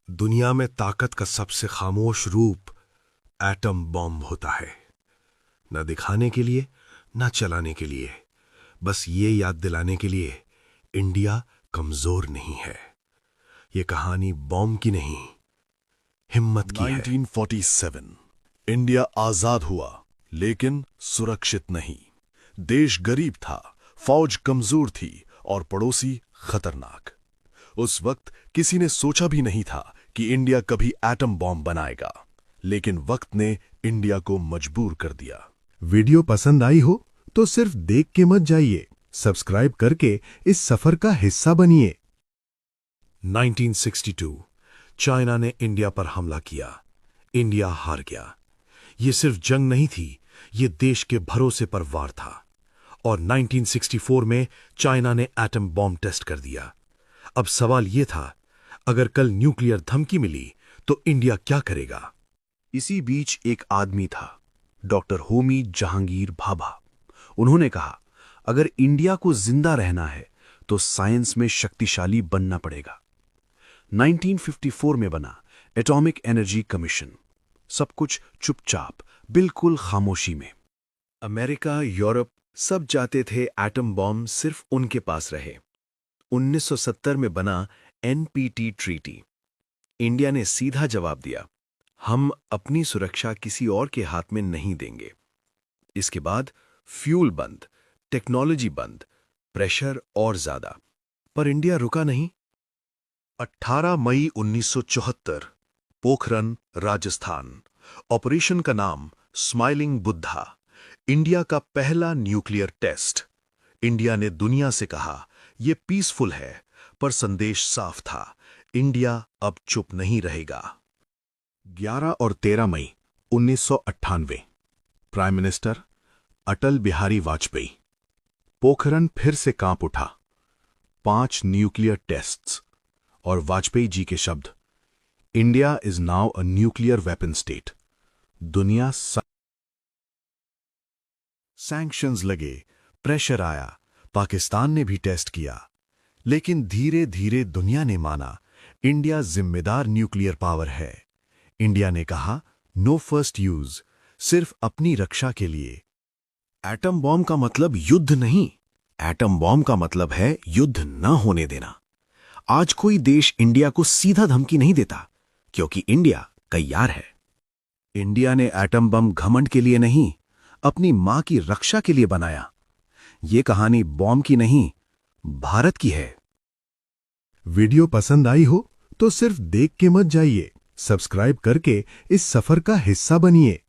दुनिया में ताकत का सबसे खामोश रूप एटम बॉम्ब होता है। न दिखाने के लिए, न चलाने के लिए, बस ये याद दिलाने के लिए इंडिया कमजोर नहीं है। ये कहानी बॉम्ब की नहीं, हिम्मत की है। 1947 इंडिया आजाद हुआ, लेकिन सुरक्षित नहीं। देश गरीब था, फौज कमजोर थी और पड़ोसी खतरनाक। उस वक्त किसी ने सोचा भी नहीं था कि इंडिया कभी एटम बॉम्ब बनाएगा, लेकिन वक्त ने इंडिया को मजबूर कर दिया। वीडियो पसंद आई हो तो सिर्फ देख के मत जाइए, सब्सक्राइब करके इस सफर का हिस्सा बनिए। 1962 चाइना ने इंडिया पर हमला किया। इंडिया हार गया। ये सिर्फ जंग नहीं थी, ये देश के भरोसे पर वार था। और 1964 में चाइना ने एटम बॉम्ब टेस्ट कर दिया। अब सवाल यह था, अगर कल न्यूक्लियर धमकी मिली तो इंडिया क्या करेगा? इसी बीच एक आदमी था, डॉक्टर होमी जहांगीर भाभा। उन्होंने कहा, अगर इंडिया को जिंदा रहना है तो साइंस में शक्तिशाली बनना पड़ेगा। 1954 में बना एटॉमिक एनर्जी कमीशन। सब कुछ चुपचाप, बिल्कुल खामोशी में। अमेरिका, यूरोप सब जाते थे एटम बॉम्ब सिर्फ उनके पास रहे। 1970 में बना एनपीटी ट्रीटी। इंडिया ने सीधा जवाब दिया, हम अपनी सुरक्षा किसी और के हाथ में नहीं देंगे। इसके बाद फ्यूल बंद, टेक्नोलॉजी बंद, प्रेशर और ज्यादा। पर इंडिया रुका नहीं। 18 मई 1974 पोखरन, राजस्थान। ऑपरेशन का नाम स्माइलिंग बुद्धा। इंडिया का पहला न्यूक्लियर टेस्ट। इंडिया ने दुनिया से कहा, यह पीसफुल है, पर संदेश साफ था, इंडिया अब चुप नहीं रहेगा। 11 और 13 मई 1998 प्राइम मिनिस्टर अटल बिहारी वाजपेयी। पोखरन फिर से कांप उठा। 5 न्यूक्लियर टेस्ट्स और वाजपेयी जी के शब्द, India is now a nuclear weapon state. दुनिया सैंक्शंस लगे, प्रेशर आया, पाकिस्तान ने भी टेस्ट किया। लेकिन धीरे धीरे दुनिया ने माना, इंडिया जिम्मेदार न्यूक्लियर पावर है। इंडिया ने कहा, नो फर्स्ट यूज, सिर्फ अपनी रक्षा के लिए। एटम बॉम्ब का मतलब युद्ध नहीं, एटम बॉम्ब का मतलब है युद्ध न होने देना। आज कोई देश इंडिया को सीधा धमकी नहीं देता, क्योंकि इंडिया तैयार है। इंडिया ने एटम बम घमंड के लिए नहीं, अपनी मां की रक्षा के लिए बनाया। ये कहानी बॉम्ब की नहीं, भारत की है। वीडियो पसंद आई हो तो सिर्फ देख के मत जाइए, सब्सक्राइब करके इस सफर का हिस्सा बनिए।